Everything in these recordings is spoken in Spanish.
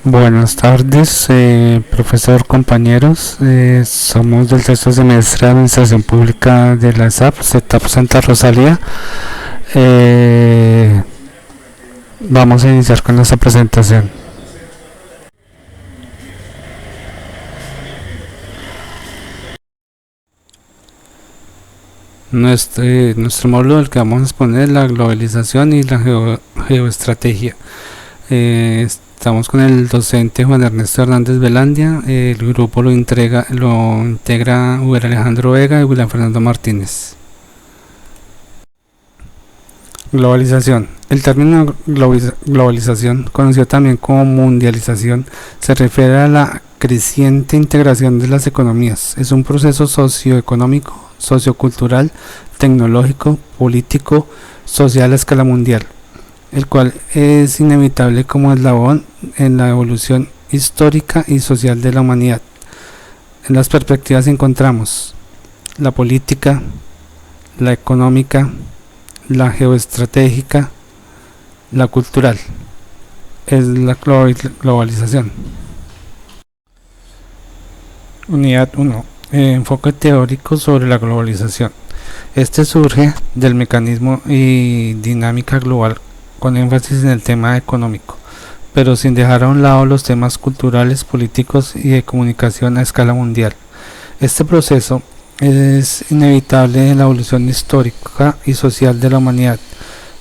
Buenas tardes, profesor, compañeros. Somos del sexto semestre de Administración Pública de la SAP, CETAP Santa Rosalía. Eh, Vamos a iniciar con nuestra presentación. Nuestro módulo del que vamos a exponer es la globalización y la geoestrategia. Estamos con el docente Juan Ernesto Hernández Velandia. El grupo lo integra Uber Alejandro Vega y William Fernando Martínez. Globalización. El término globalización, conocido también como mundialización, se refiere a la creciente integración de las economías. Es un proceso socioeconómico, sociocultural, tecnológico, político, social a escala mundial, el cual es inevitable como eslabón en la evolución histórica y social de la humanidad. En las perspectivas encontramos la política, la económica, la geoestratégica, la cultural. Es la globalización. Unidad 1. Enfoque teórico sobre la globalización. Este surge del mecanismo y dinámica global con énfasis en el tema económico, pero sin dejar a un lado los temas culturales, políticos y de comunicación a escala mundial. Este proceso es inevitable en la evolución histórica y social de la humanidad,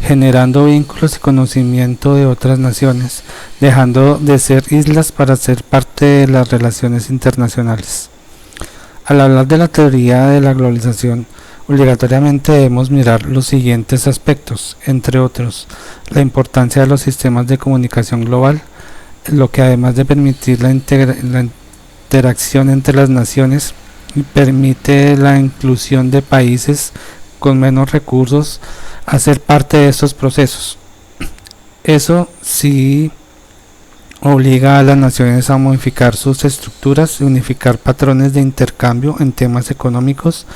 generando vínculos y conocimiento de otras naciones, dejando de ser islas para ser parte de las relaciones internacionales. Al hablar de la teoría de la globalización, obligatoriamente debemos mirar los siguientes aspectos, entre otros, la importancia de los sistemas de comunicación global, lo que además de permitir la interacción entre las naciones, permite la inclusión de países con menos recursos a ser parte de estos procesos. Eso sí obliga a las naciones a modificar sus estructuras y unificar patrones de intercambio en temas económicos,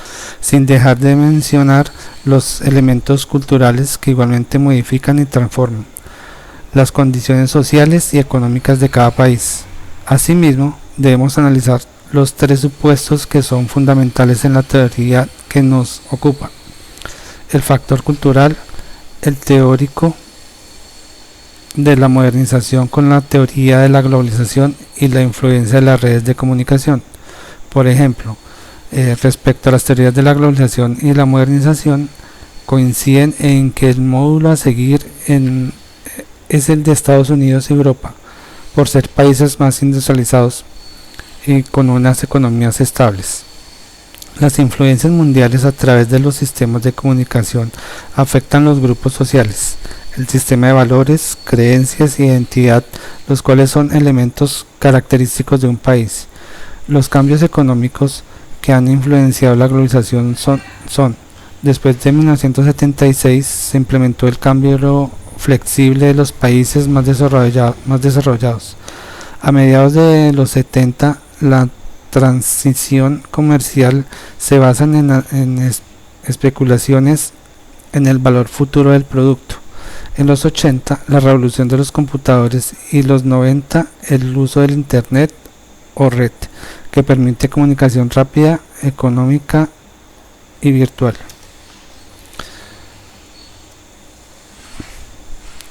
sin dejar de mencionar los elementos culturales que igualmente modifican y transforman las condiciones sociales y económicas de cada país. Asimismo, debemos analizar los tres supuestos que son fundamentales en la teoría que nos ocupa: el factor cultural, el teórico de la modernización con la teoría de la globalización y la influencia de las redes de comunicación. Por ejemplo, respecto a las teorías de la globalización y la modernización, coinciden en que el módulo a seguir es el de Estados Unidos y Europa, por ser países más industrializados y con unas economías estables. Las influencias mundiales a través de los sistemas de comunicación afectan los grupos sociales, el sistema de valores, creencias y identidad, los cuales son elementos característicos de un país. Los cambios económicos que han influenciado la globalización son: después de 1976 se implementó el cambio flexible de los países más desarrollados. A mediados de los 70, la transición comercial se basa en especulaciones en el valor futuro del producto. En los 80, la revolución de los computadores, y los 90, el uso del Internet o red, que permite comunicación rápida, económica y virtual.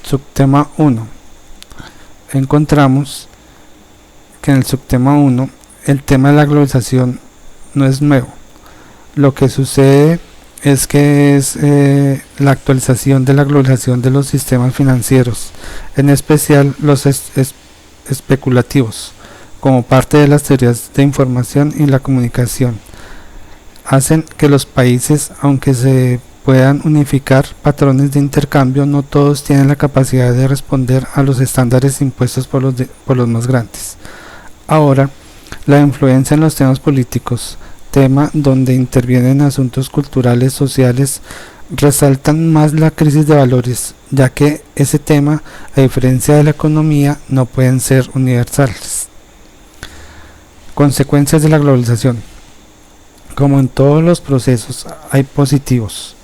Subtema 1. Encontramos que en el subtema 1 el tema de la globalización no es nuevo. Lo que sucede es que es la actualización de la globalización de los sistemas financieros, en especial los especulativos, como parte de las teorías de información y la comunicación, hacen que los países, aunque se puedan unificar patrones de intercambio, no todos tienen la capacidad de responder a los estándares impuestos por los más grandes. Ahora, la influencia en los temas políticos, tema donde intervienen asuntos culturales, sociales, resaltan más la crisis de valores, ya que ese tema, a diferencia de la economía, no pueden ser universales. Consecuencias de la globalización. Como en todos los procesos, hay positivos,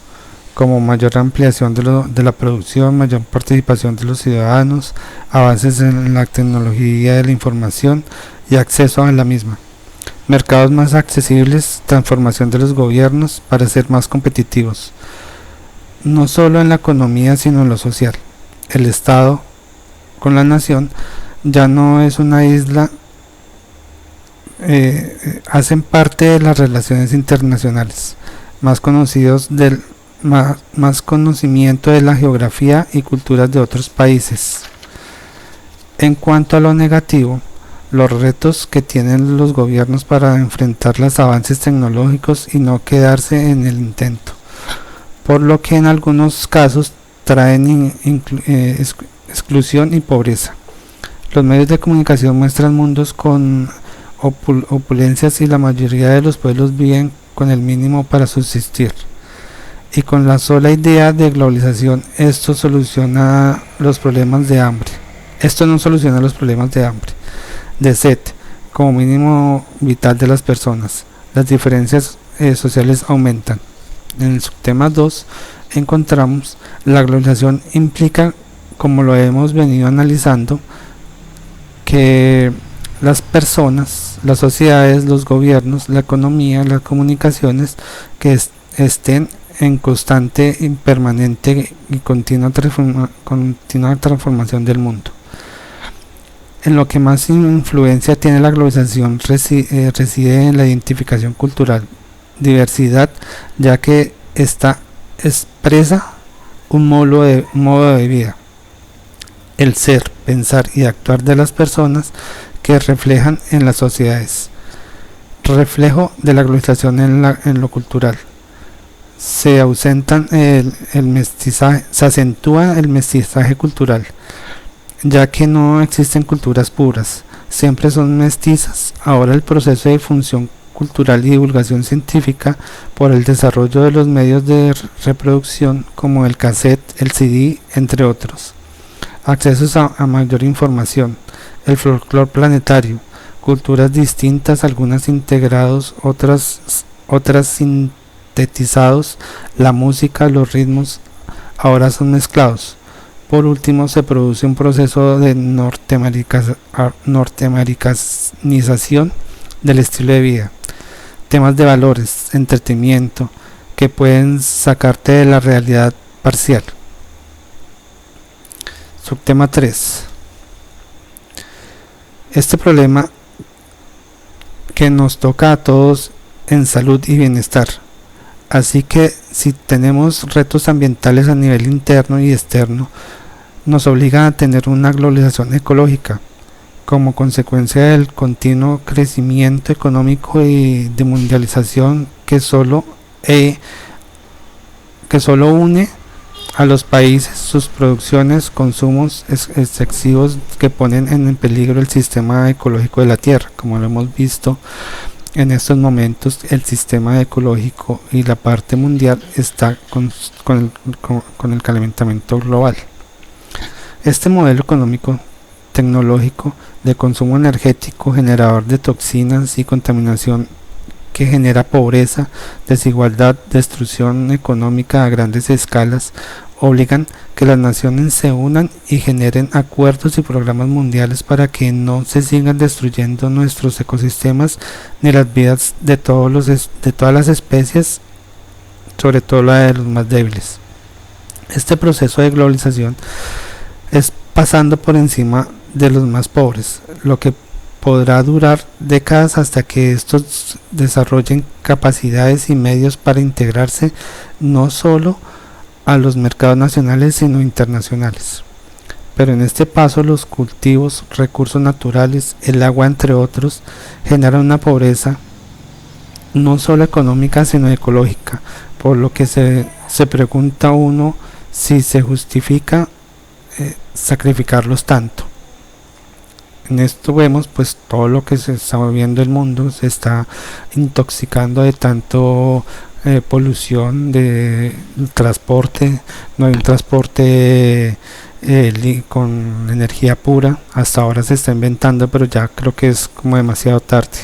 como mayor ampliación de la producción, mayor participación de los ciudadanos, avances en la tecnología de la información y acceso a la misma, mercados más accesibles, transformación de los gobiernos para ser más competitivos, no solo en la economía sino en lo social. El Estado con la nación ya no es una isla, hacen parte de las relaciones internacionales, más más conocimiento de la geografía y culturas de otros países. En cuanto a lo negativo, los retos que tienen los gobiernos para enfrentar los avances tecnológicos y no quedarse en el intento, por lo que en algunos casos traen exclusión y pobreza. Los medios de comunicación muestran mundos con opulencias y la mayoría de los pueblos viven con el mínimo para subsistir. Y con la sola idea de globalización, esto no soluciona los problemas de hambre, de sed, como mínimo vital de las personas. Las diferencias sociales aumentan. En el subtema 2 encontramos la globalización implica, como lo hemos venido analizando, que las personas, las sociedades, los gobiernos, la economía, las comunicaciones que estén en constante y permanente y continua transformación del mundo. En lo que más influencia tiene la globalización reside en la identificación cultural, diversidad, ya que esta expresa un modo de vida, el ser, pensar y actuar de las personas que reflejan en las sociedades. Reflejo de la globalización en lo cultural. Se acentúa el mestizaje cultural, ya que no existen culturas puras, siempre son mestizas. Ahora el proceso de difusión cultural y divulgación científica por el desarrollo de los medios de reproducción como el cassette, el CD, entre otros. Accesos a mayor información, el folclore planetario, culturas distintas, algunas integrados, otras sintetizados, la música, los ritmos ahora son mezclados. Por último, se produce un proceso de norteamericanización del estilo de vida. Temas de valores, entretenimiento, que pueden sacarte de la realidad parcial. Subtema 3. Este problema que nos toca a todos en salud y bienestar. Así que si tenemos retos ambientales a nivel interno y externo, nos obligan a tener una globalización ecológica como consecuencia del continuo crecimiento económico y de mundialización que solo une a los países, sus producciones, consumos excesivos que ponen en peligro el sistema ecológico de la Tierra. Como lo hemos visto en estos momentos, el sistema ecológico y la parte mundial está con el calentamiento global. Este modelo económico tecnológico de consumo energético, generador de toxinas y contaminación, que genera pobreza, desigualdad, destrucción económica a grandes escalas, obligan que las naciones se unan y generen acuerdos y programas mundiales para que no se sigan destruyendo nuestros ecosistemas ni las vidas de todas las especies, sobre todo la de los más débiles. Este proceso de globalización es pasando por encima de los más pobres, lo que podrá durar décadas hasta que estos desarrollen capacidades y medios para integrarse no solo a los mercados nacionales sino internacionales. Pero en este paso los cultivos, recursos naturales, el agua entre otros, generan una pobreza no solo económica sino ecológica, por lo que se pregunta uno si se justifica sacrificarlos tanto. En esto vemos pues todo lo que se está moviendo el mundo, se está intoxicando de tanto polución de transporte, no hay un transporte con energía pura, hasta ahora se está inventando, pero ya creo que es como demasiado tarde.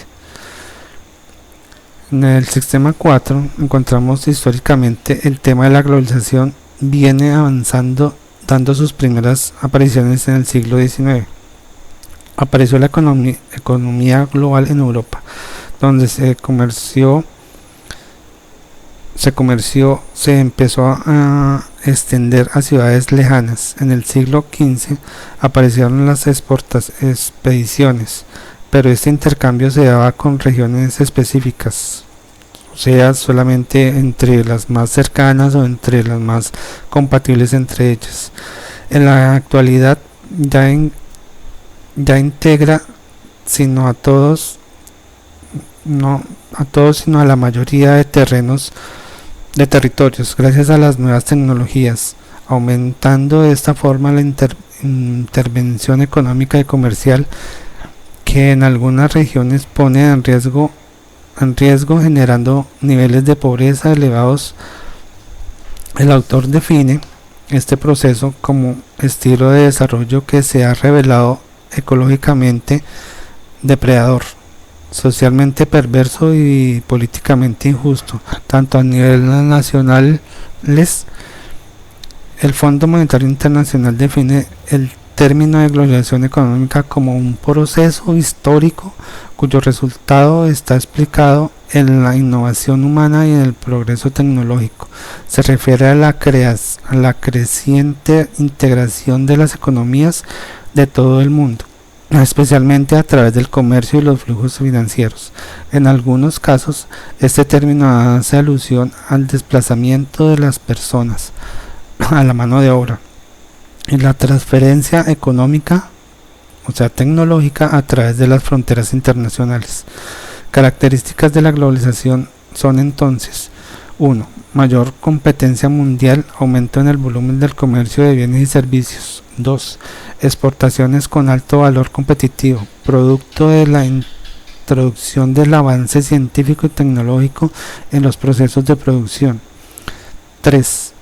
En el sistema 4 encontramos históricamente el tema de la globalización viene avanzando, dando sus primeras apariciones en el siglo XIX. Apareció la economía global en Europa, donde se empezó a extender a ciudades lejanas. En el siglo XV aparecieron las expediciones, pero este intercambio se daba con regiones específicas, o sea, solamente entre las más cercanas o entre las más compatibles entre ellas. En la actualidad ya integra sino a todos, no a todos, sino a la mayoría de territorios, gracias a las nuevas tecnologías, aumentando de esta forma la intervención económica y comercial que en algunas regiones pone en riesgo generando niveles de pobreza elevados. El autor define este proceso como estilo de desarrollo que se ha revelado ecológicamente depredador, socialmente perverso y políticamente injusto, tanto a nivel nacional. El Fondo Monetario Internacional define el término de globalización económica como un proceso histórico cuyo resultado está explicado en la innovación humana y en el progreso tecnológico. Se refiere a la creciente integración de las economías de todo el mundo, especialmente a través del comercio y los flujos financieros. En algunos casos, este término hace alusión al desplazamiento de las personas, a la mano de obra, y la transferencia económica, o sea, tecnológica, a través de las fronteras internacionales. Características de la globalización son entonces: 1. Mayor competencia mundial, aumento en el volumen del comercio de bienes y servicios. 2. Exportaciones con alto valor competitivo, producto de la introducción del avance científico y tecnológico en los procesos de producción. 3.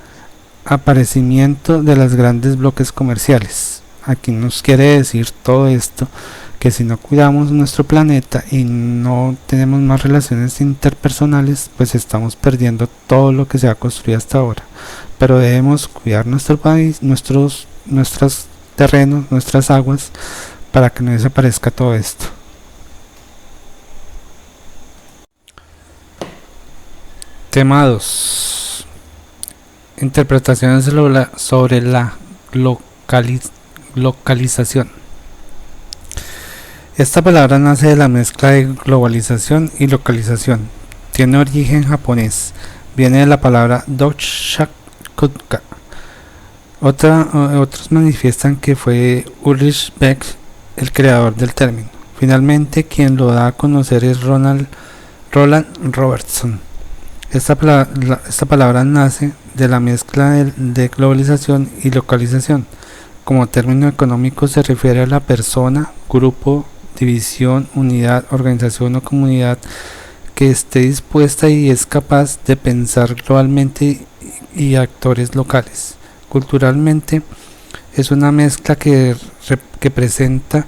Aparecimiento de los grandes bloques comerciales. Aquí nos quiere decir todo esto, que si no cuidamos nuestro planeta y no tenemos más relaciones interpersonales, pues estamos perdiendo todo lo que se ha construido hasta ahora. Pero debemos cuidar nuestro país, nuestros terrenos, nuestras aguas, para que no desaparezca todo esto. Tema 2. Interpretaciones sobre la localización. Esta palabra nace de la mezcla de globalización y localización. Tiene origen japonés. Viene de la palabra dokshakuka. Otros manifiestan que fue Ulrich Beck el creador del término. Finalmente, quien lo da a conocer es Roland Robertson. Esta palabra nace de la mezcla de globalización y localización. Como término económico se refiere a la persona, grupo, división, unidad, organización o comunidad que esté dispuesta y es capaz de pensar globalmente y actores locales. Culturalmente es una mezcla que presenta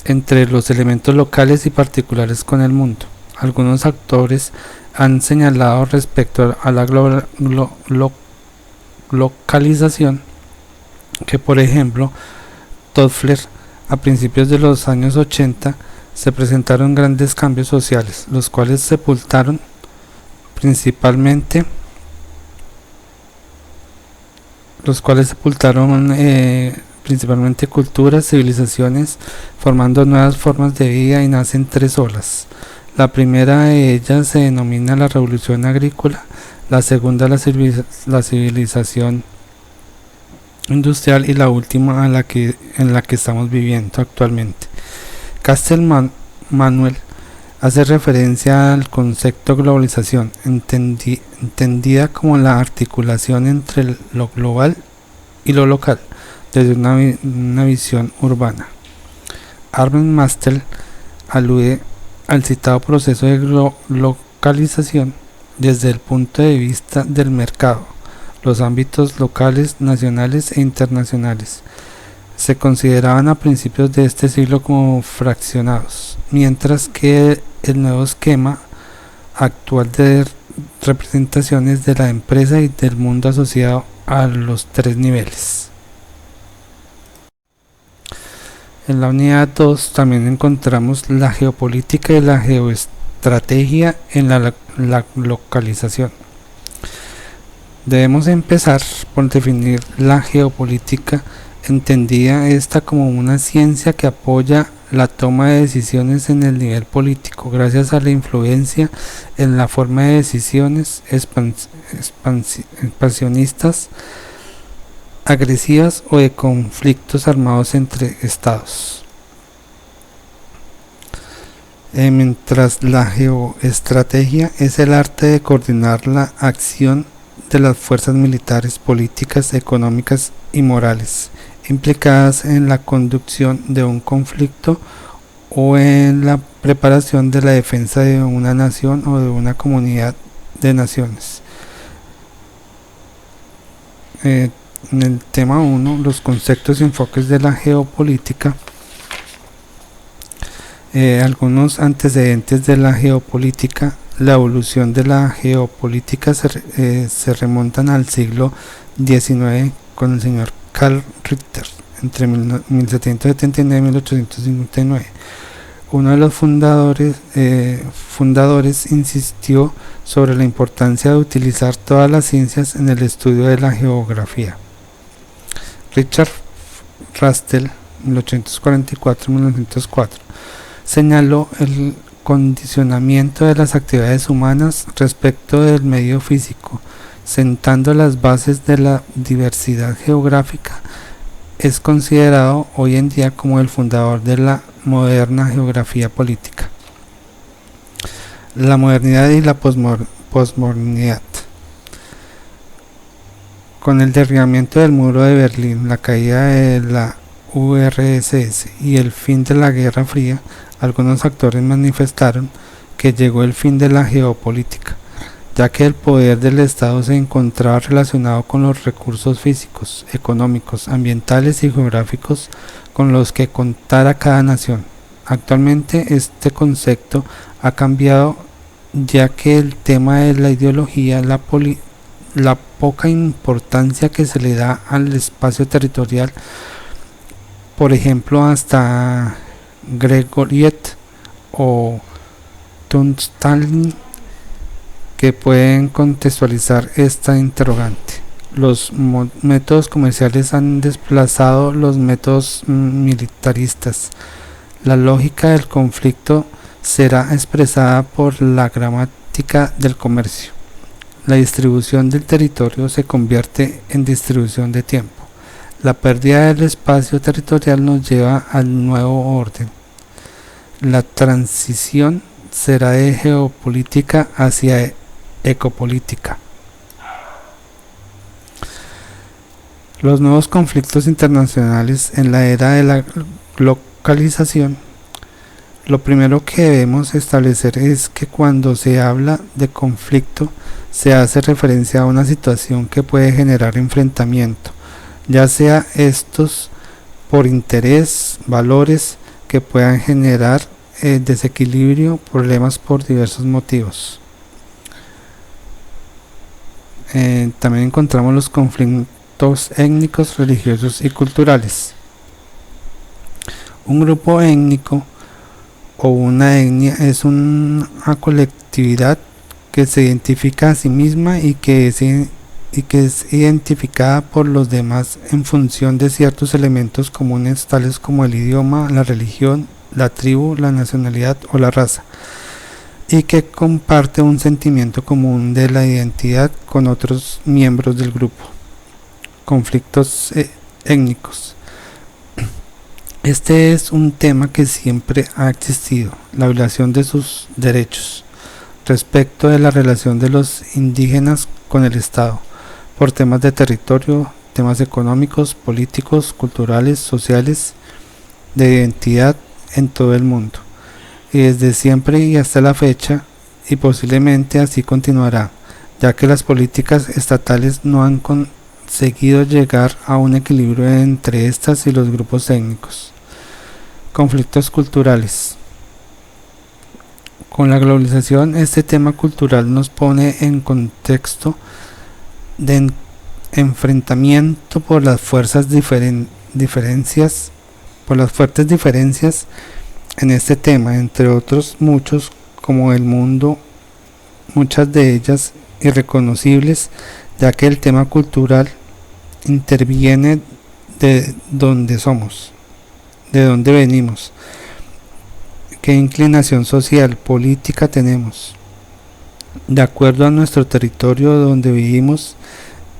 entre los elementos locales y particulares con el mundo. Algunos autores han señalado respecto a la localización que, por ejemplo, Toffler, a principios de los años 80 se presentaron grandes cambios sociales, los cuales sepultaron principalmente culturas, civilizaciones, formando nuevas formas de vida, y nacen tres olas. La primera de ellas se denomina la revolución agrícola, la segunda la civilización industrial y la última en la que estamos viviendo actualmente. Castel Manuel hace referencia al concepto globalización, entendida como la articulación entre lo global y lo local, desde una visión urbana. Armin Mastel alude al citado proceso de localización desde el punto de vista del mercado. Los ámbitos locales, nacionales e internacionales se consideraban a principios de este siglo como fraccionados, mientras que el nuevo esquema actual de representaciones de la empresa y del mundo asociado a los tres niveles. En la unidad 2 también encontramos la geopolítica y la geoestrategia en la localización. Debemos empezar por definir la geopolítica, entendida esta como una ciencia que apoya la toma de decisiones en el nivel político gracias a la influencia en la forma de decisiones expansionistas, agresivas o de conflictos armados entre estados. Mientras la geoestrategia es el arte de coordinar la acción de las fuerzas militares, políticas, económicas y morales implicadas en la conducción de un conflicto o en la preparación de la defensa de una nación o de una comunidad de naciones. En el tema 1, los conceptos y enfoques de la geopolítica. Algunos antecedentes de la geopolítica. La evolución de la geopolítica se remontan al siglo XIX con el señor Carl Ritter entre 1779 y 1859. Uno de los fundadores insistió sobre la importancia de utilizar todas las ciencias en el estudio de la geografía. Richard Russell, 1844-1904, señaló el condicionamiento de las actividades humanas respecto del medio físico, sentando las bases de la diversidad geográfica. Es considerado hoy en día como el fundador de la moderna geografía política. La modernidad y la posmodernidad. Con el derribamiento del muro de Berlín, la caída de la URSS y el fin de la Guerra Fría, algunos actores manifestaron que llegó el fin de la geopolítica, ya que el poder del Estado se encontraba relacionado con los recursos físicos, económicos, ambientales y geográficos con los que contara cada nación. Actualmente este concepto ha cambiado, ya que el tema de la ideología, la poca importancia que se le da al espacio territorial, por ejemplo, hasta Gregoriet o Tunstallin, que pueden contextualizar esta interrogante. Los métodos comerciales han desplazado los métodos militaristas. La lógica del conflicto será expresada por la gramática del comercio. La distribución del territorio se convierte en distribución de tiempo. La pérdida del espacio territorial nos lleva al nuevo orden. La transición será de geopolítica hacia ecopolítica. Los nuevos conflictos internacionales en la era de la globalización. Lo primero que debemos establecer es que cuando se habla de conflicto se hace referencia a una situación que puede generar enfrentamiento, ya sea estos por interés, valores que puedan generar desequilibrio, problemas por diversos motivos. También encontramos los conflictos étnicos, religiosos y culturales. Un grupo étnico o una etnia es una colectividad que se identifica a sí misma y que es identificada por los demás en función de ciertos elementos comunes tales como el idioma, la religión, la tribu, la nacionalidad o la raza, y que comparte un sentimiento común de la identidad con otros miembros del grupo. Conflictos étnicos. Este es un tema que siempre ha existido, la violación de sus derechos respecto de la relación de los indígenas con el Estado, por temas de territorio, temas económicos, políticos, culturales, sociales, de identidad en todo el mundo, y desde siempre y hasta la fecha, y posiblemente así continuará, ya que las políticas estatales no han conseguido llegar a un equilibrio entre estas y los grupos étnicos. Conflictos culturales. Con la globalización, este tema cultural nos pone en contexto de enfrentamiento por las fuertes diferencias en este tema, entre otros muchos, como el mundo, muchas de ellas irreconocibles, ya que el tema cultural interviene de dónde somos, de dónde venimos, qué inclinación social, política tenemos, de acuerdo a nuestro territorio donde vivimos,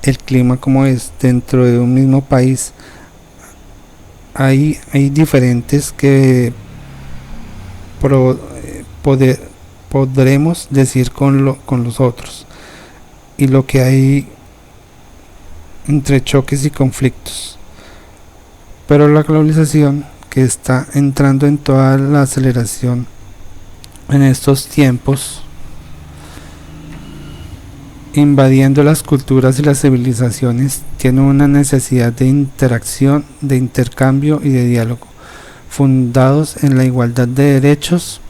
el clima como es dentro de un mismo país. Hay diferentes que podremos decir con los otros, y lo que hay entre choques y conflictos. Pero la globalización, que está entrando en toda la aceleración en estos tiempos, invadiendo las culturas y las civilizaciones, tiene una necesidad de interacción, de intercambio y de diálogo, fundados en la igualdad de derechos,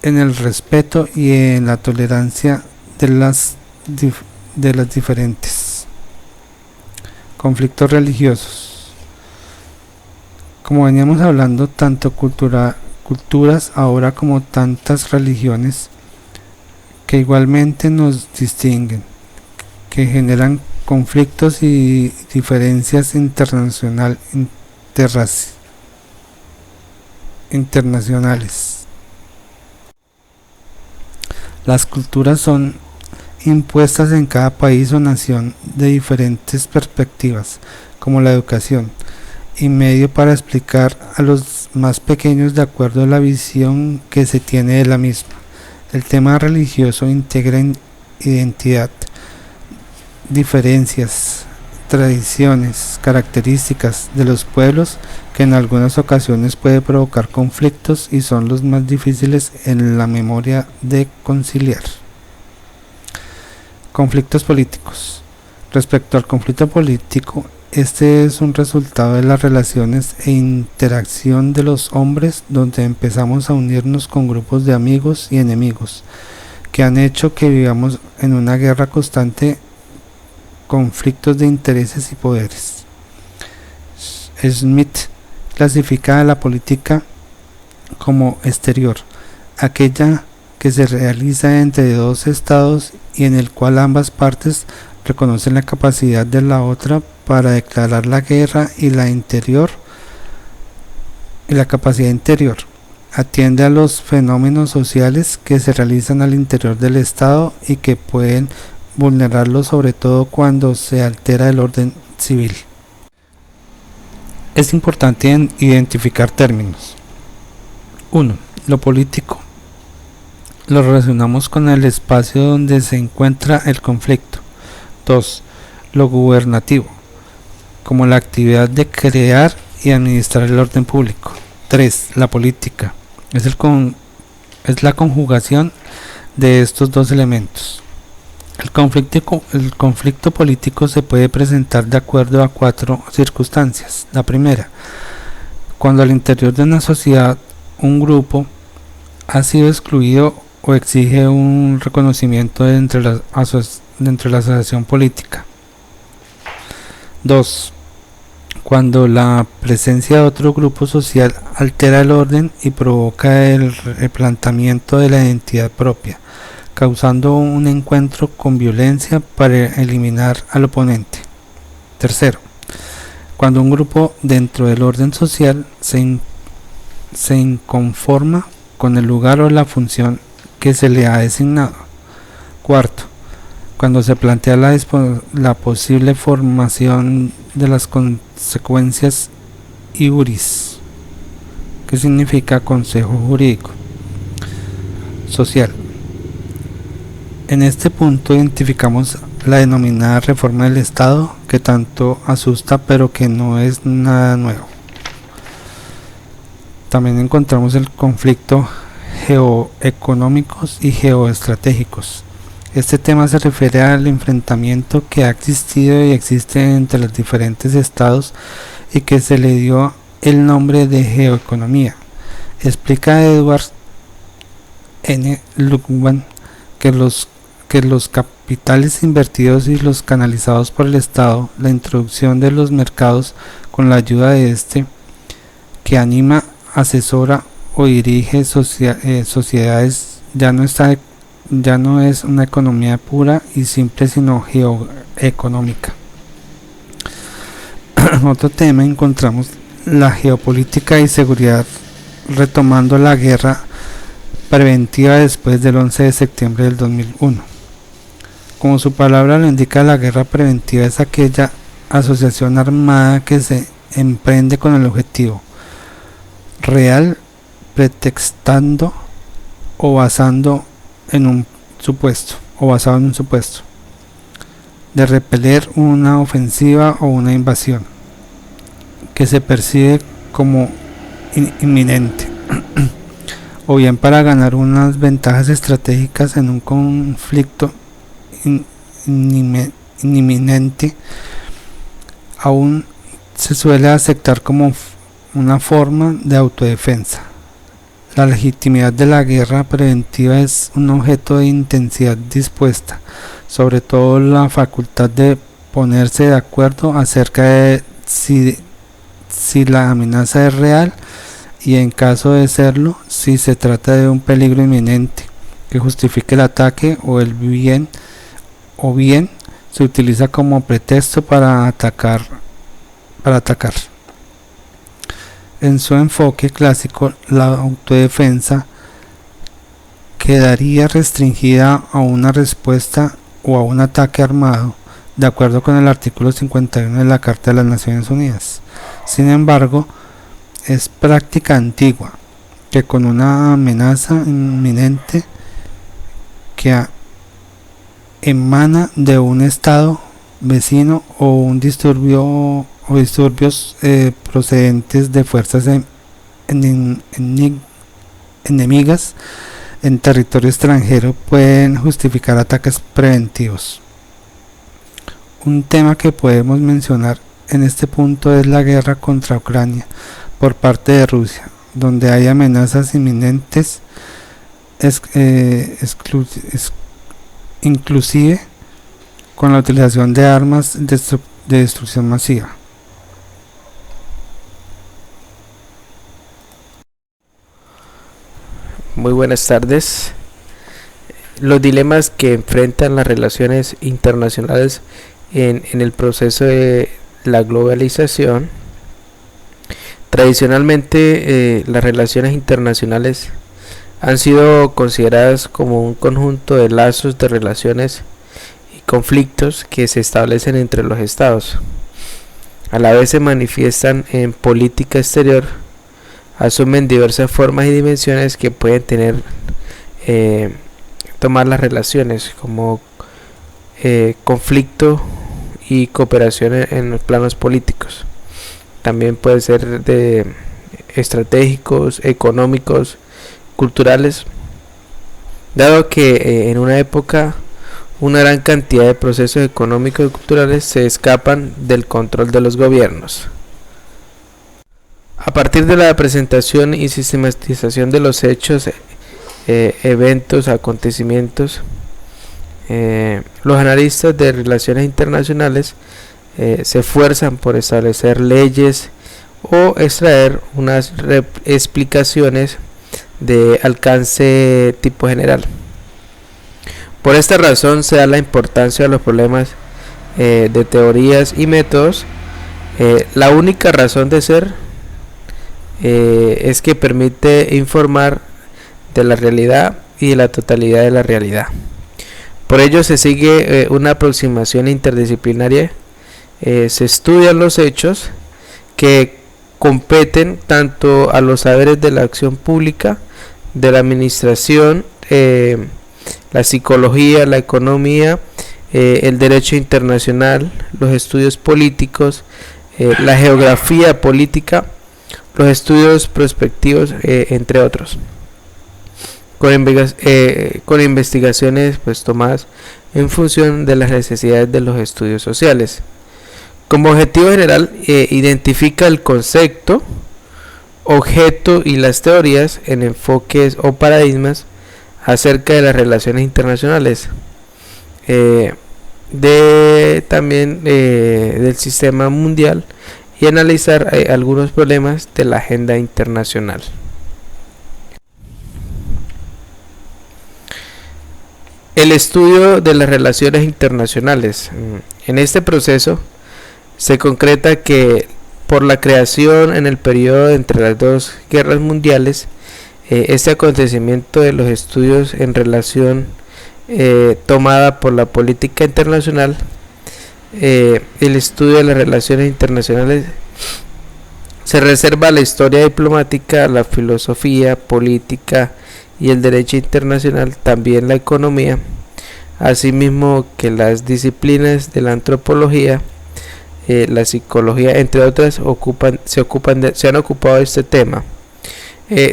en el respeto y en la tolerancia de las diferentes. Conflictos religiosos. Como veníamos hablando, tanto culturas ahora como tantas religiones que igualmente nos distinguen, que generan conflictos y diferencias internacionales. Las culturas son impuestas en cada país o nación de diferentes perspectivas, como la educación, y medio para explicar a los más pequeños de acuerdo a la visión que se tiene de la misma. El tema religioso integra identidad, diferencias, tradiciones, características de los pueblos que en algunas ocasiones puede provocar conflictos y son los más difíciles en la memoria de conciliar. Conflictos políticos. Respecto al conflicto político, este es un resultado de las relaciones e interacción de los hombres, donde empezamos a unirnos con grupos de amigos y enemigos, que han hecho que vivamos en una guerra constante, conflictos de intereses y poderes. Smith clasifica a la política como exterior, aquella que se realiza entre dos estados y en el cual ambas partes reconocen la capacidad de la otra para declarar la guerra, y la capacidad interior atiende a los fenómenos sociales que se realizan al interior del Estado y que pueden vulnerarlo, sobre todo cuando se altera el orden civil. Es importante identificar términos. 1. Lo político. Lo relacionamos con el espacio donde se encuentra el conflicto. 2. Lo gubernativo, como la actividad de crear y administrar el orden público. 3. La política. Es la conjugación de estos dos elementos. El conflicto político se puede presentar de acuerdo a 4 circunstancias. La primera, cuando al interior de una sociedad un grupo ha sido excluido o exige un reconocimiento dentro de la asociación política. 2. Cuando la presencia de otro grupo social altera el orden y provoca el replanteamiento de la identidad propia, causando un encuentro con violencia para eliminar al oponente. 3. Cuando un grupo dentro del orden social se inconforma con el lugar o la función que se le ha designado. 4. Cuando se plantea la posible formación de las consecuencias iuris, que significa consejo jurídico social. En este punto identificamos la denominada reforma del Estado, que tanto asusta pero que no es nada nuevo. También encontramos el conflicto geoeconómicos y geoestratégicos. Este tema se refiere al enfrentamiento que ha existido y existe entre los diferentes estados y que se le dio el nombre de geoeconomía. Explica Edward N. Lugman que los capitales invertidos y los canalizados por el Estado, la introducción de los mercados con la ayuda de este, que anima, asesora o dirige sociedades, ya no es una economía pura y simple, sino geoeconómica. En otro tema encontramos la geopolítica y seguridad, retomando la guerra preventiva después del 11 de septiembre del 2001. Como su palabra lo indica, la guerra preventiva es aquella asociación armada que se emprende con el objetivo real, pretextando o basado en un supuesto, de repeler una ofensiva o una invasión que se percibe como inminente, o bien para ganar unas ventajas estratégicas en un conflicto inminente. Aún se suele aceptar como una forma de autodefensa. La legitimidad de la guerra preventiva es un objeto de intensidad dispuesta, sobre todo la facultad de ponerse de acuerdo acerca de si la amenaza es real y, en caso de serlo, si se trata de un peligro inminente que justifique el ataque, o bien se utiliza como pretexto para atacar. En su enfoque clásico, la autodefensa quedaría restringida a una respuesta o a un ataque armado, de acuerdo con el artículo 51 de la Carta de las Naciones Unidas. Sin embargo, es práctica antigua que con una amenaza inminente que emana de un estado vecino o un disturbio o disturbios procedentes de fuerzas enemigas en territorio extranjero, pueden justificar ataques preventivos. Un tema que podemos mencionar en este punto es la guerra contra Ucrania por parte de Rusia, donde hay amenazas inminentes, inclusive con la utilización de armas de destrucción masiva. Muy buenas tardes. Los dilemas que enfrentan las relaciones internacionales en el proceso de la globalización. Tradicionalmente, las relaciones internacionales han sido consideradas como un conjunto de lazos de relaciones y conflictos que se establecen entre los estados. A la vez se manifiestan en política exterior, asumen diversas formas y dimensiones que pueden tomar las relaciones, como conflicto y cooperación en los planos políticos. También puede ser de estratégicos, económicos, culturales, dado que en una época una gran cantidad de procesos económicos y culturales se escapan del control de los gobiernos. A partir de la presentación y sistematización de los hechos, eventos, acontecimientos, los analistas de relaciones internacionales se esfuerzan por establecer leyes o extraer unas explicaciones de alcance tipo general. Por esta razón se da la importancia a los problemas de teorías y métodos. La única razón de ser es que permite informar de la realidad y de la totalidad de la realidad. Por ello se sigue una aproximación interdisciplinaria. Se estudian los hechos que competen tanto a los saberes de la acción pública, de la administración, la psicología, la economía, el derecho internacional, los estudios políticos, la geografía política, los estudios prospectivos, entre otros, con investigaciones tomadas en función de las necesidades de los estudios sociales. Como objetivo general, identifica el concepto objeto y las teorías en enfoques o paradigmas acerca de las relaciones internacionales, también del sistema mundial, y analizar algunos problemas de la agenda internacional. El estudio de las relaciones internacionales. En este proceso se concreta que por la creación en el periodo entre las dos guerras mundiales, este acontecimiento de los estudios en relación tomada por la política internacional, el estudio de las relaciones internacionales se reserva a la historia diplomática, la filosofía, política y el derecho internacional, también la economía, asimismo que las disciplinas de la antropología, la psicología, entre otras, se han ocupado de este tema.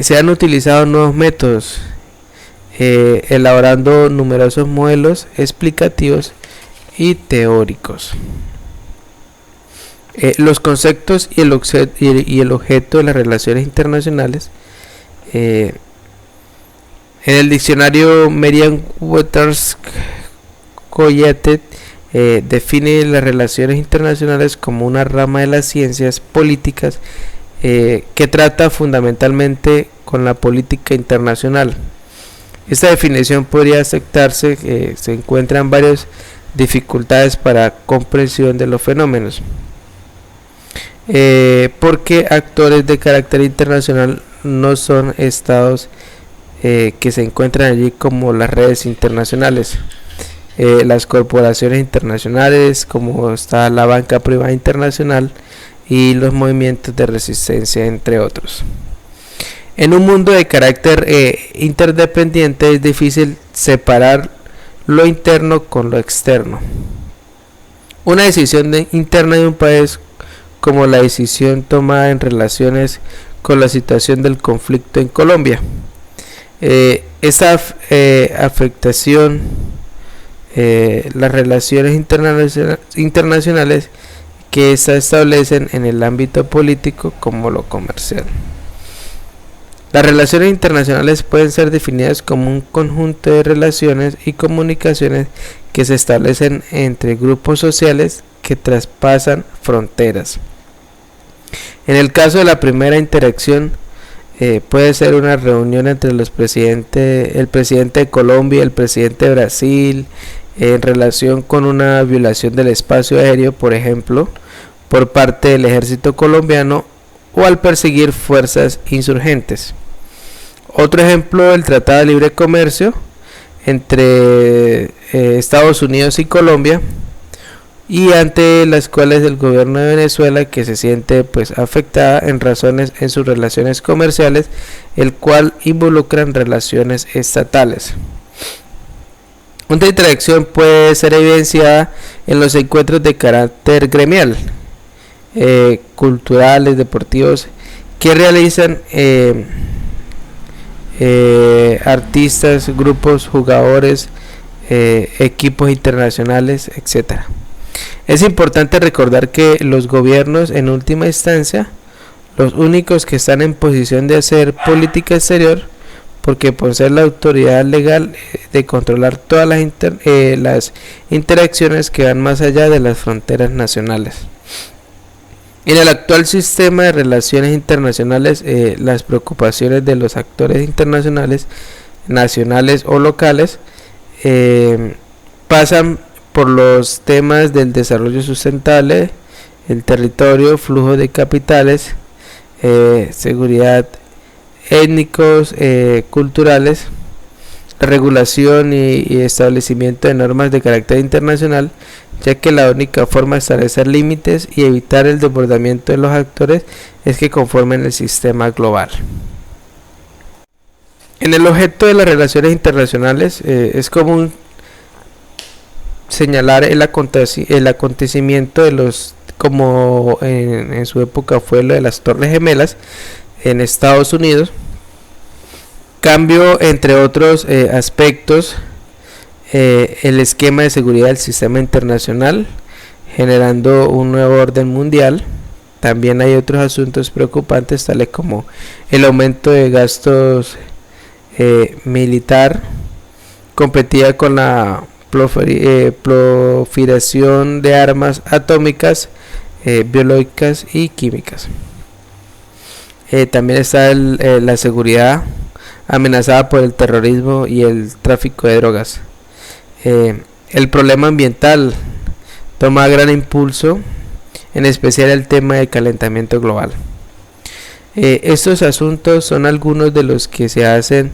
Se han utilizado nuevos métodos, elaborando numerosos modelos explicativos y teóricos. Los conceptos y el objeto de las relaciones internacionales. En el diccionario Merriam-Webster's College define las relaciones internacionales como una rama de las ciencias políticas que trata fundamentalmente con la política internacional. Esta definición podría aceptarse, se encuentran varias dificultades para comprensión de los fenómenos, porque actores de carácter internacional no son estados que se encuentran allí, como las redes internacionales, las corporaciones internacionales, como está la banca privada internacional y los movimientos de resistencia, entre otros. En un mundo de carácter interdependiente es difícil separar lo interno con lo externo. Una decisión interna de un país, como la decisión tomada en relaciones con la situación del conflicto en Colombia, esa afectación, las relaciones internacionales que se establecen en el ámbito político como lo comercial. Las relaciones internacionales pueden ser definidas como un conjunto de relaciones y comunicaciones que se establecen entre grupos sociales que traspasan fronteras. En el caso de la primera interacción, puede ser una reunión entre el presidente de Colombia y el presidente de Brasil, en relación con una violación del espacio aéreo, por ejemplo, por parte del ejército colombiano, o al perseguir fuerzas insurgentes. Otro ejemplo, el Tratado de Libre Comercio entre Estados Unidos y Colombia, y ante las cuales el gobierno de Venezuela, que se siente afectada en sus relaciones comerciales, el cual involucran relaciones estatales. Una interacción puede ser evidenciada en los encuentros de carácter gremial, culturales, deportivos, que realizan artistas, grupos, jugadores, equipos internacionales, etc. Es importante recordar que los gobiernos, en última instancia, los únicos que están en posición de hacer política exterior, porque poseen la autoridad legal de controlar todas las interacciones que van más allá de las fronteras nacionales. En el actual sistema de relaciones internacionales, las preocupaciones de los actores internacionales, nacionales o locales, pasan por los temas del desarrollo sustentable, el territorio, flujo de capitales, seguridad, étnicos, culturales, regulación y establecimiento de normas de carácter internacional, ya que la única forma de establecer límites y evitar el desbordamiento de los actores es que conformen el sistema global. En el objeto de las relaciones internacionales, es común señalar el acontecimiento de los, como en su época fue lo de las Torres Gemelas en Estados Unidos, cambio entre otros aspectos, el esquema de seguridad del sistema internacional, generando un nuevo orden mundial, también hay otros asuntos preocupantes, tales como el aumento de gastos militar, competida con la proliferación de armas atómicas, biológicas y químicas. También está la seguridad amenazada por el terrorismo y el tráfico de drogas. El problema ambiental toma gran impulso, en especial el tema del calentamiento global. Estos asuntos son algunos de los que hacen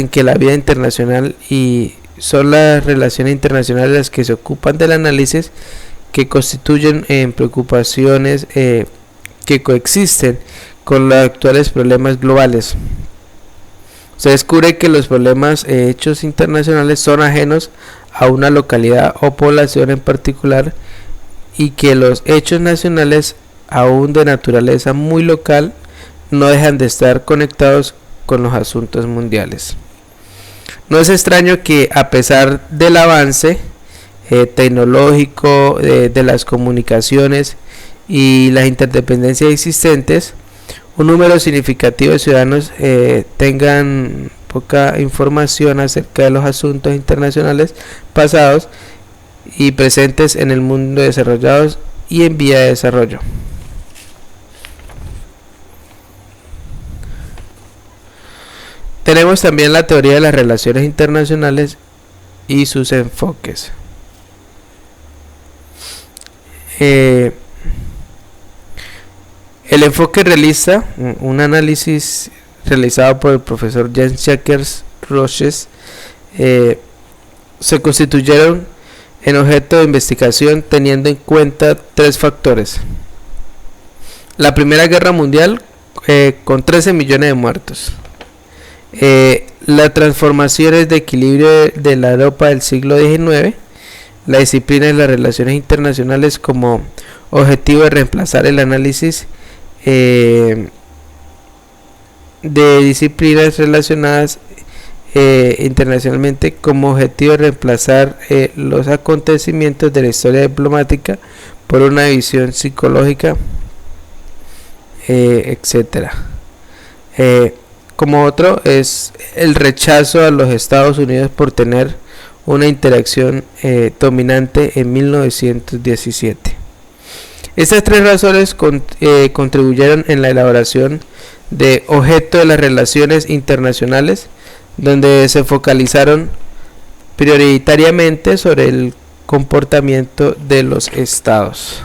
que la vida internacional, y son las relaciones internacionales las que se ocupan del análisis, que constituyen preocupaciones que coexisten con los actuales problemas globales. Se descubre que los problemas hechos internacionales son ajenos a una localidad o población en particular, y que los hechos nacionales, aún de naturaleza muy local, no dejan de estar conectados con los asuntos mundiales. No es extraño que, a pesar del avance tecnológico, de las comunicaciones y las interdependencias existentes, un número significativo de ciudadanos tengan poca información acerca de los asuntos internacionales pasados y presentes en el mundo desarrollado y en vía de desarrollo. Tenemos también la teoría de las relaciones internacionales y sus enfoques. El enfoque realista, un análisis realizado por el profesor Jean-Jacques Roches, se constituyeron en objeto de investigación teniendo en cuenta tres factores. La Primera Guerra Mundial, con 13 millones de muertos. Las transformaciones de equilibrio de la Europa del siglo XIX, la disciplina de las relaciones internacionales como objetivo de reemplazar el análisis de disciplinas relacionadas internacionalmente, como objetivo de reemplazar los acontecimientos de la historia diplomática por una visión psicológica, etc. Como otro es el rechazo a los Estados Unidos por tener una interacción dominante en 1917. Estas tres razones contribuyeron en la elaboración de objeto de las relaciones internacionales, donde se focalizaron prioritariamente sobre el comportamiento de los estados.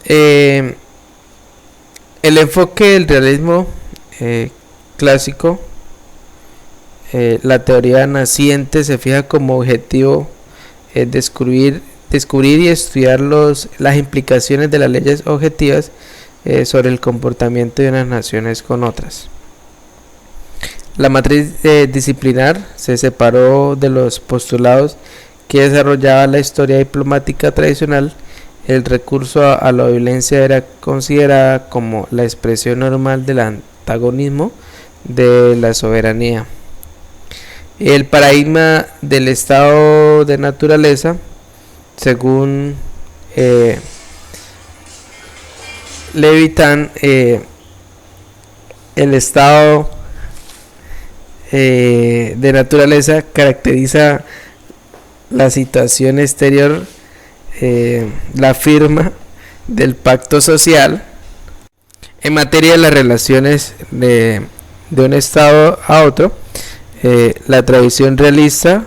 El enfoque del realismo clásico, la teoría naciente, se fija como objetivo descubrir y estudiar las implicaciones de las leyes objetivas sobre el comportamiento de unas naciones con otras. La matriz disciplinar se separó de los postulados que desarrollaba la historia diplomática tradicional. El recurso a la violencia era considerada como la expresión normal del antagonismo de la soberanía. El paradigma del estado de naturaleza, según Levitan, el estado de naturaleza caracteriza la situación exterior, la firma del pacto social. En materia de las relaciones de un estado a otro, la tradición realista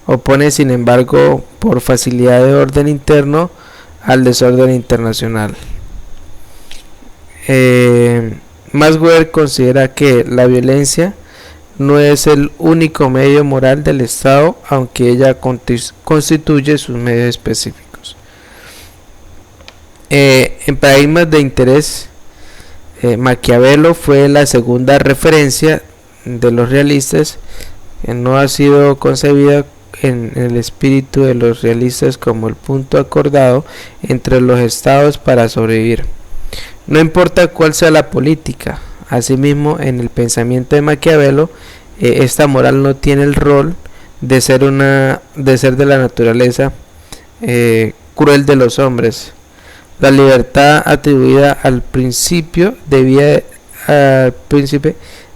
opone, sin embargo, por facilidad de orden interno al desorden internacional. Maxwell considera que la violencia no es el único medio moral del Estado, aunque ella constituye sus medios específicos. En paradigmas de interés, Maquiavelo fue la segunda referencia de los realistas. No ha sido concebida en el espíritu de los realistas como el punto acordado entre los estados para sobrevivir, no importa cuál sea la política. Asimismo, en el pensamiento de Maquiavelo, esta moral no tiene el rol de ser de la naturaleza cruel de los hombres. La libertad atribuida al príncipe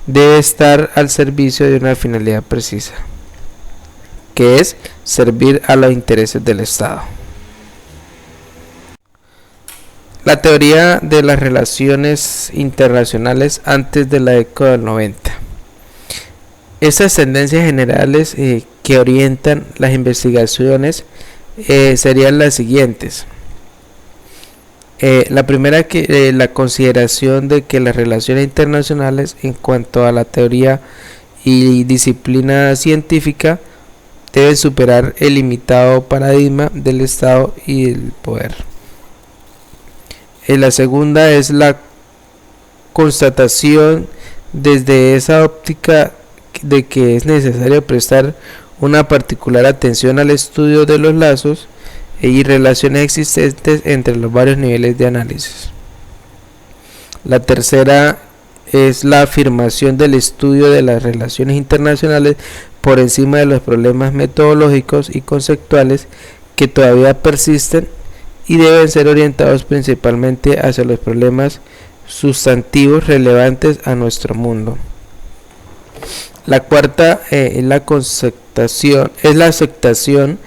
debe estar al servicio de una finalidad precisa, que es servir a los intereses del Estado. La teoría de las relaciones internacionales antes de la década del 90. Estas tendencias generales que orientan las investigaciones serían las siguientes. La primera, la consideración de que las relaciones internacionales en cuanto a la teoría y disciplina científica deben superar el limitado paradigma del Estado y el poder. La segunda es la constatación desde esa óptica de que es necesario prestar una particular atención al estudio de los lazos y relaciones existentes entre los varios niveles de análisis. La tercera es la afirmación del estudio de las relaciones internacionales por encima de los problemas metodológicos y conceptuales que todavía persisten y deben ser orientados principalmente hacia los problemas sustantivos relevantes a nuestro mundo. La cuarta es la aceptación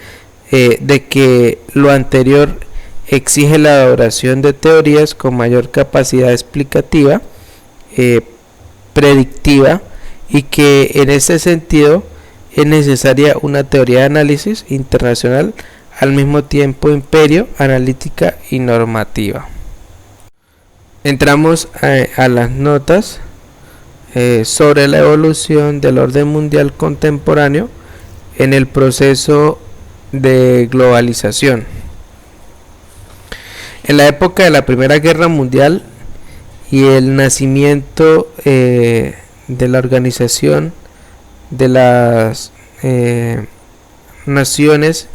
de que lo anterior exige la elaboración de teorías con mayor capacidad explicativa, predictiva, y que en ese sentido es necesaria una teoría de análisis internacional al mismo tiempo imperio, analítica y normativa. Entramos a las notas sobre la evolución del orden mundial contemporáneo en el proceso de globalización. En la época de la Primera Guerra Mundial y el nacimiento de la Organización de las Naciones,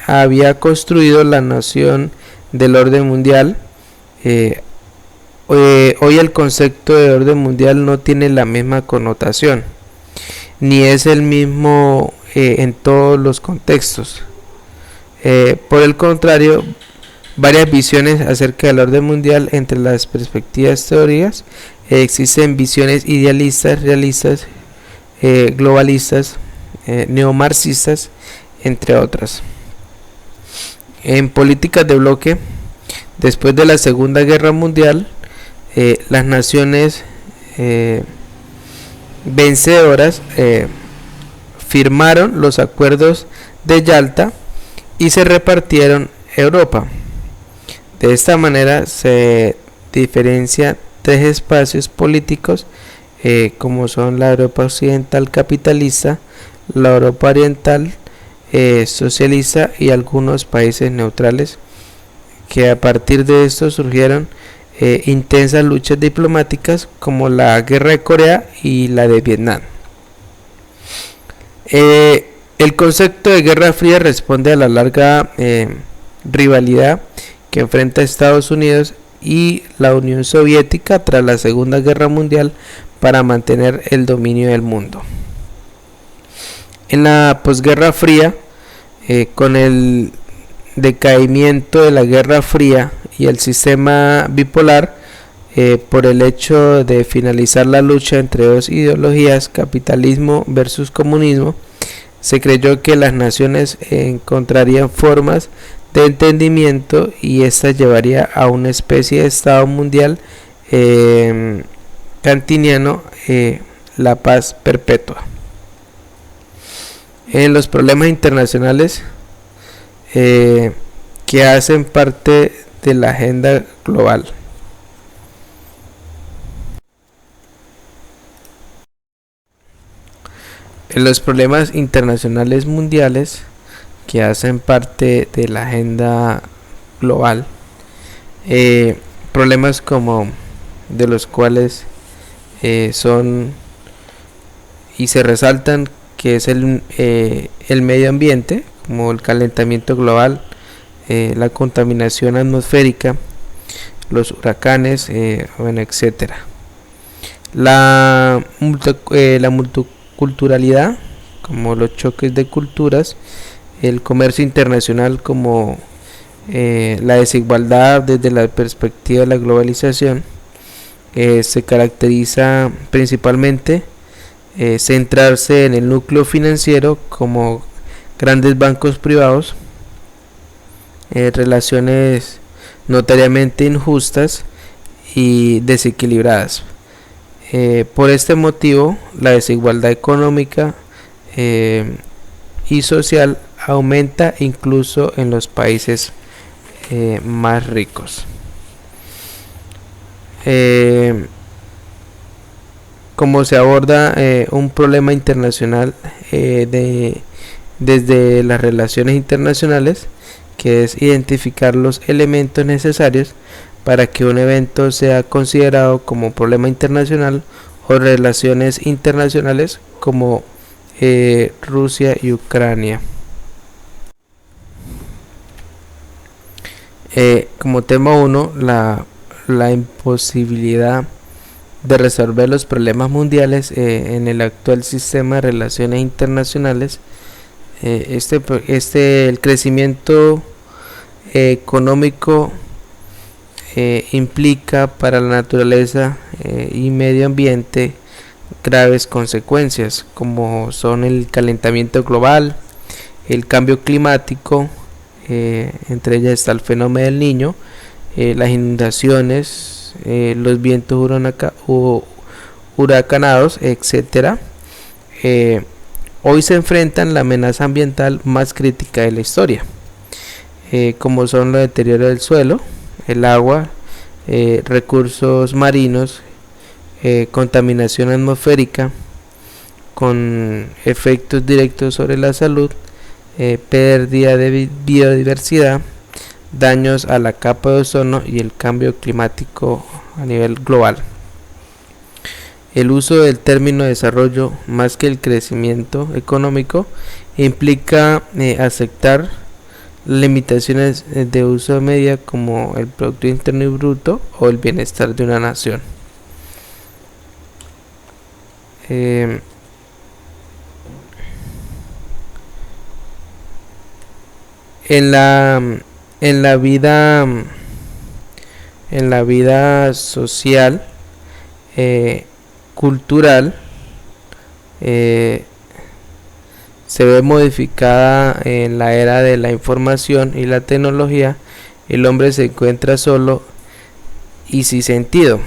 había construido la noción del orden mundial. Hoy el concepto de orden mundial no tiene la misma connotación, ni es el mismo en todos los contextos. Por el contrario, varias visiones acerca del orden mundial entre las perspectivas teóricas. Existen visiones idealistas, realistas, globalistas, neomarxistas, entre otras. En políticas de bloque, después de la Segunda Guerra Mundial, las naciones vencedoras firmaron los acuerdos de Yalta y se repartieron Europa. De esta manera se diferencian tres espacios políticos como son la Europa occidental capitalista, la Europa oriental socialista y algunos países neutrales, que a partir de esto surgieron intensas luchas diplomáticas como la guerra de Corea y la de Vietnam. El concepto de Guerra Fría responde a la larga rivalidad que enfrenta Estados Unidos y la Unión Soviética tras la Segunda Guerra Mundial para mantener el dominio del mundo. En la posguerra fría, con el decaimiento de la Guerra Fría y el sistema bipolar, por el hecho de finalizar la lucha entre dos ideologías, capitalismo versus comunismo, se creyó que las naciones encontrarían formas de entendimiento y esta llevaría a una especie de Estado mundial kantiniano, la paz perpetua. En los problemas internacionales que hacen parte de la agenda global. En los problemas internacionales mundiales que hacen parte de la agenda global, problemas como de los cuales son y se resaltan que es el medio ambiente, como el calentamiento global, la contaminación atmosférica, los huracanes, bueno, etcétera. La multiculturalidad, como los choques de culturas, el comercio internacional como la desigualdad desde la perspectiva de la globalización. Se caracteriza principalmente centrarse en el núcleo financiero como grandes bancos privados, relaciones notariamente injustas y desequilibradas. Por este motivo, la desigualdad económica y social aumenta incluso en los países más ricos. Como se aborda un problema internacional desde las relaciones internacionales, que es identificar los elementos necesarios para que un evento sea considerado como problema internacional o relaciones internacionales como Rusia y Ucrania. Como tema 1, la imposibilidad de resolver los problemas mundiales en el actual sistema de relaciones internacionales. El crecimiento económico implica para la naturaleza y medio ambiente graves consecuencias, como son el calentamiento global, el cambio climático, entre ellas está el fenómeno del Niño, las inundaciones, los vientos huracanados, etc. Hoy se enfrentan la amenaza ambiental más crítica de la historia, como son los deterioros del suelo, el agua, recursos marinos, contaminación atmosférica con efectos directos sobre la salud, pérdida de biodiversidad, daños a la capa de ozono y el cambio climático a nivel global. El uso del término desarrollo más que el crecimiento económico implica aceptar limitaciones de uso media como el Producto Interno Bruto o el bienestar de una nación. En la vida social, cultural, se ve modificada en la era de la información y la tecnología. El hombre se encuentra solo y sin sentido.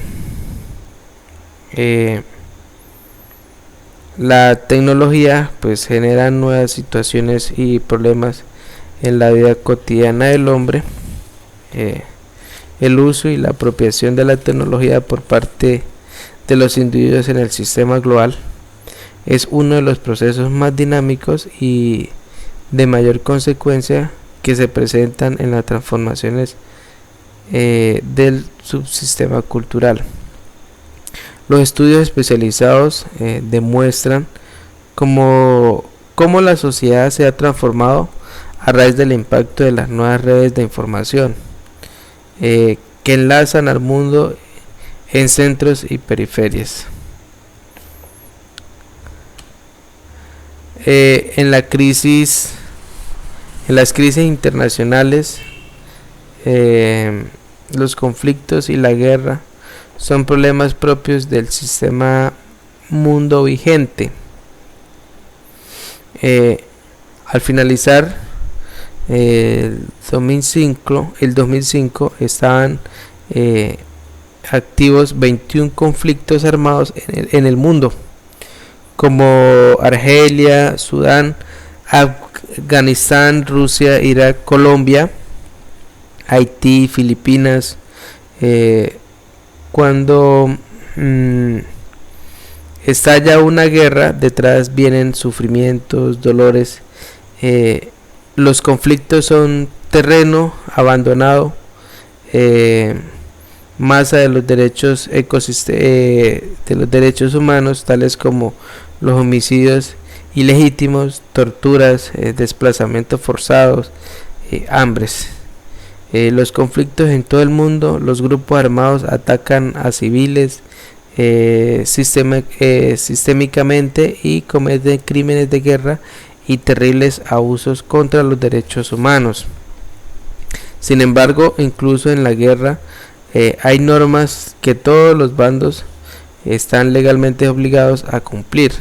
La tecnología pues genera nuevas situaciones y problemas en la vida cotidiana del hombre. El uso y la apropiación de la tecnología por parte de los individuos en el sistema global es uno de los procesos más dinámicos y de mayor consecuencia que se presentan en las transformaciones del subsistema cultural. Los estudios especializados demuestran cómo la sociedad se ha transformado a raíz del impacto de las nuevas redes de información que enlazan al mundo en centros y periferias. En las crisis internacionales, los conflictos y la guerra son problemas propios del sistema mundo vigente. Al finalizar el 2005 estaban activos 21 conflictos armados en el mundo, como Argelia, Sudán, Afganistán, Rusia, Irak, Colombia, Haití, Filipinas. Cuando estalla una guerra, detrás vienen sufrimientos, dolores. Los conflictos son terreno abandonado, masa de los derechos humanos, tales como los homicidios ilegítimos, torturas, desplazamientos forzados, hambres. Los conflictos en todo el mundo, los grupos armados atacan a civiles, sistémicamente y cometen crímenes de guerra y terribles abusos contra los derechos humanos. Sin embargo, incluso en la guerra hay normas que todos los bandos están legalmente obligados a cumplir,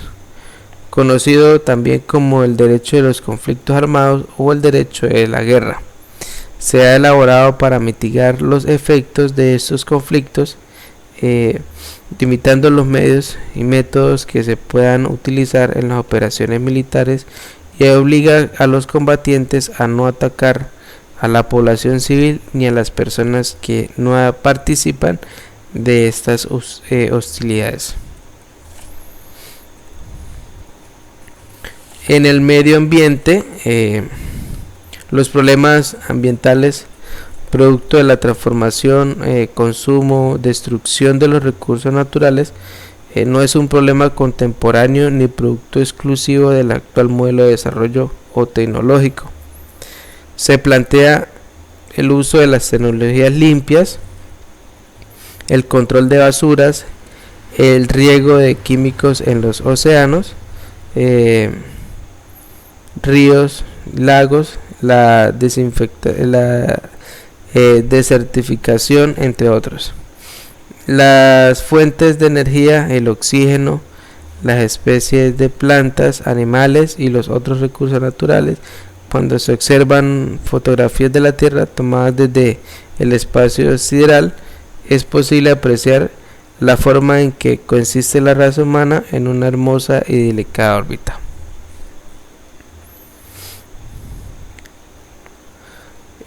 conocido también como el derecho de los conflictos armados o el derecho de la guerra. Se ha elaborado para mitigar los efectos de estos conflictos, limitando los medios y métodos que se puedan utilizar en las operaciones militares, y obliga a los combatientes a no atacar a la población civil ni a las personas que no participan de estas hostilidades. En el medio ambiente, los problemas ambientales producto de la transformación, consumo, destrucción de los recursos naturales, no es un problema contemporáneo ni producto exclusivo del actual modelo de desarrollo o tecnológico. Se plantea el uso de las tecnologías limpias, el control de basuras, el riego de químicos en los océanos, ríos, lagos, la desertificación, entre otros. Las fuentes de energía, el oxígeno, las especies de plantas, animales y los otros recursos naturales. Cuando se observan fotografías de la Tierra tomadas desde el espacio sideral, es posible apreciar la forma en que consiste la raza humana en una hermosa y delicada órbita.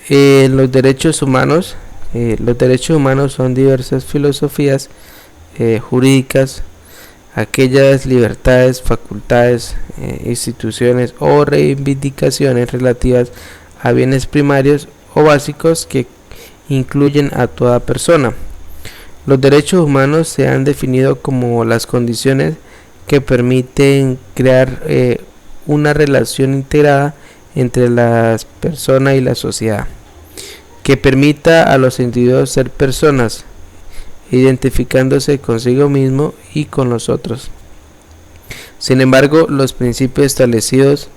Los derechos humanos son diversas filosofías jurídicas, aquellas libertades, facultades, instituciones o reivindicaciones relativas a bienes primarios o básicos que incluyen a toda persona. Los derechos humanos se han definido como las condiciones que permiten crear una relación integrada entre las personas y la sociedad, que permita a los individuos ser personas, identificándose consigo mismo y con los otros. Sin embargo, los principios establecidos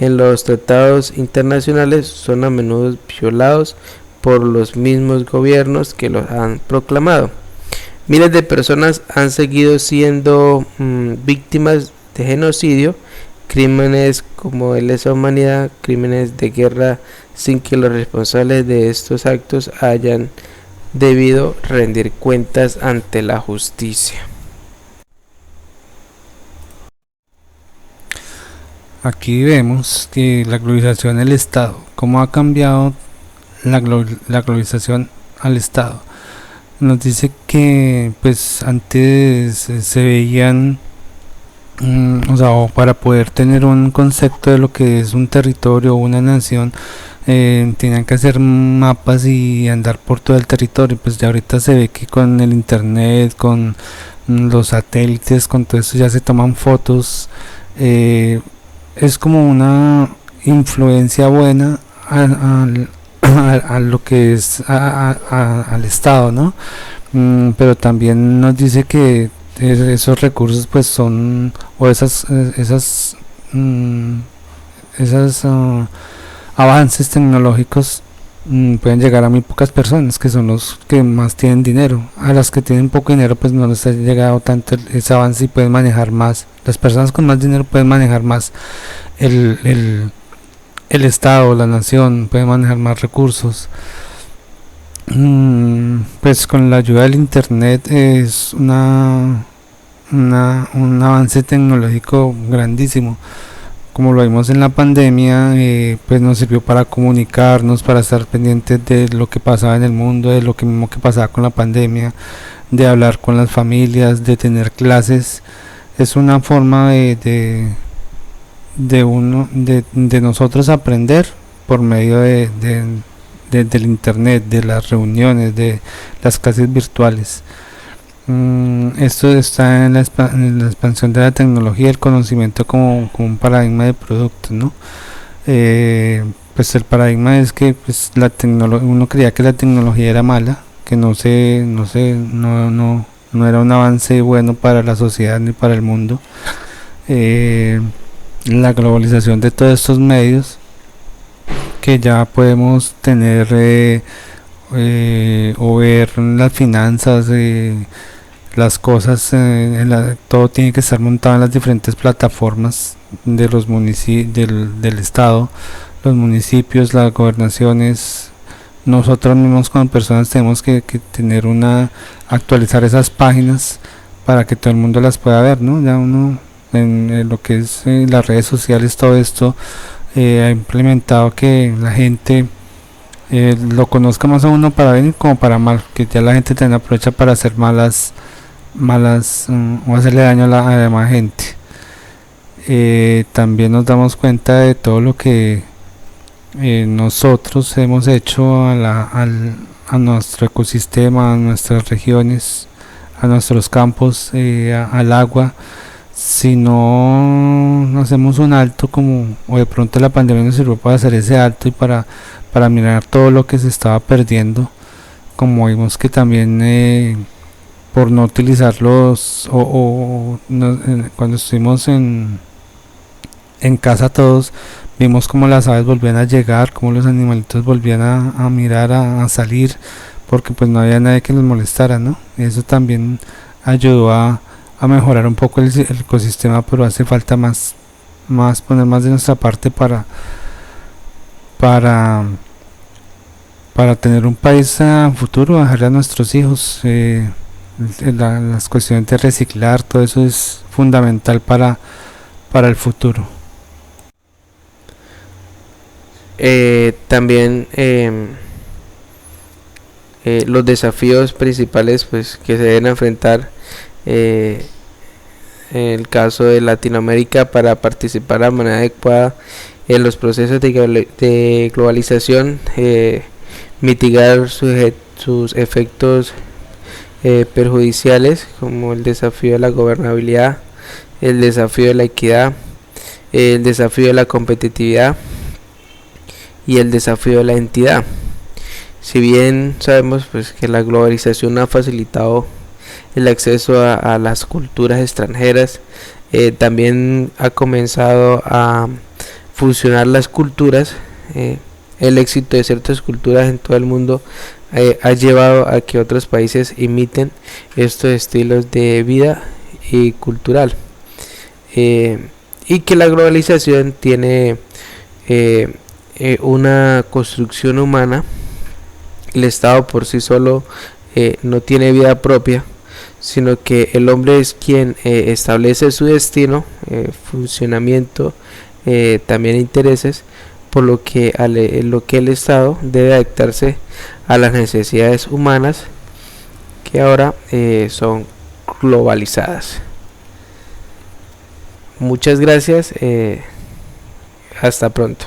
en los tratados internacionales son a menudo violados por los mismos gobiernos que los han proclamado. Miles de personas han seguido siendo víctimas de genocidio, crímenes como de lesa humanidad, crímenes de guerra, sin que los responsables de estos actos hayan debido rendir cuentas ante la justicia. Aquí vemos que la globalización del Estado, cómo ha cambiado la globalización al Estado. Nos dice que pues antes se veían, o para poder tener un concepto de lo que es un territorio o una nación, tenían que hacer mapas y andar por todo el territorio. Pues ya ahorita se ve que con el internet, con los satélites, con todo eso ya se toman fotos. Es como una influencia buena a lo que es al Estado, ¿no? Pero también nos dice que esos recursos pues son, o esas avances tecnológicos pueden llegar a muy pocas personas, que son los que más tienen dinero. A las que tienen poco dinero pues no les ha llegado tanto ese avance y pueden manejar más. Las personas con más dinero pueden manejar más el Estado, la nación, pueden manejar más recursos. Pues con la ayuda del internet es un avance tecnológico grandísimo. Como lo vimos en la pandemia, pues nos sirvió para comunicarnos, para estar pendientes de lo que pasaba en el mundo, de lo que mismo que pasaba con la pandemia, de hablar con las familias, de tener clases. Es una forma de nosotros aprender por medio del internet, de las reuniones, de las clases virtuales. Esto está en la expansión de la tecnología y el conocimiento como un paradigma de producto, ¿no? Pues el paradigma es que pues uno creía que la tecnología era mala, que no no era un avance bueno para la sociedad ni para el mundo. La globalización de todos estos medios, que ya podemos tener o ver las finanzas, las cosas, todo tiene que estar montado en las diferentes plataformas de los del estado, los municipios, las gobernaciones. Nosotros mismos como personas tenemos que tener actualizar esas páginas para que todo el mundo las pueda ver, ¿no? Ya uno en lo que es las redes sociales, todo esto ha implementado que la gente lo conozca más a uno para bien como para mal, que ya la gente también aprovecha para hacer malas o hacerle daño a la demás gente. También nos damos cuenta de todo lo que nosotros hemos hecho a nuestro ecosistema, a nuestras regiones, a nuestros campos, al agua. Si no hacemos un alto, o de pronto la pandemia nos sirvió para hacer ese alto y para mirar todo lo que se estaba perdiendo, como vimos que también por no utilizarlos cuando estuvimos en casa todos, vimos como las aves volvían a llegar, como los animalitos volvían a mirar, a salir, porque pues no había nadie que los molestara, ¿no? Eso también ayudó a mejorar un poco el ecosistema, pero hace falta poner más de nuestra parte para tener un país a futuro, dejarle a nuestros hijos. Las cuestiones de reciclar, todo eso es fundamental para el futuro. También los desafíos principales pues que se deben enfrentar en el caso de Latinoamérica para participar de manera adecuada en los procesos de globalización, mitigar sus efectos perjudiciales, como el desafío de la gobernabilidad, el desafío de la equidad, el desafío de la competitividad y el desafío de la entidad. Si bien sabemos pues que la globalización ha facilitado el acceso a las culturas extranjeras, también ha comenzado a fusionar las culturas. El éxito de ciertas culturas en todo el mundo ha llevado a que otros países imiten estos estilos de vida y cultural, y que la globalización tiene una construcción humana. El Estado por sí solo no tiene vida propia, sino que el hombre es quien establece su destino, funcionamiento, también intereses, por lo que el Estado debe adaptarse a las necesidades humanas que ahora son globalizadas. Muchas gracias, hasta pronto.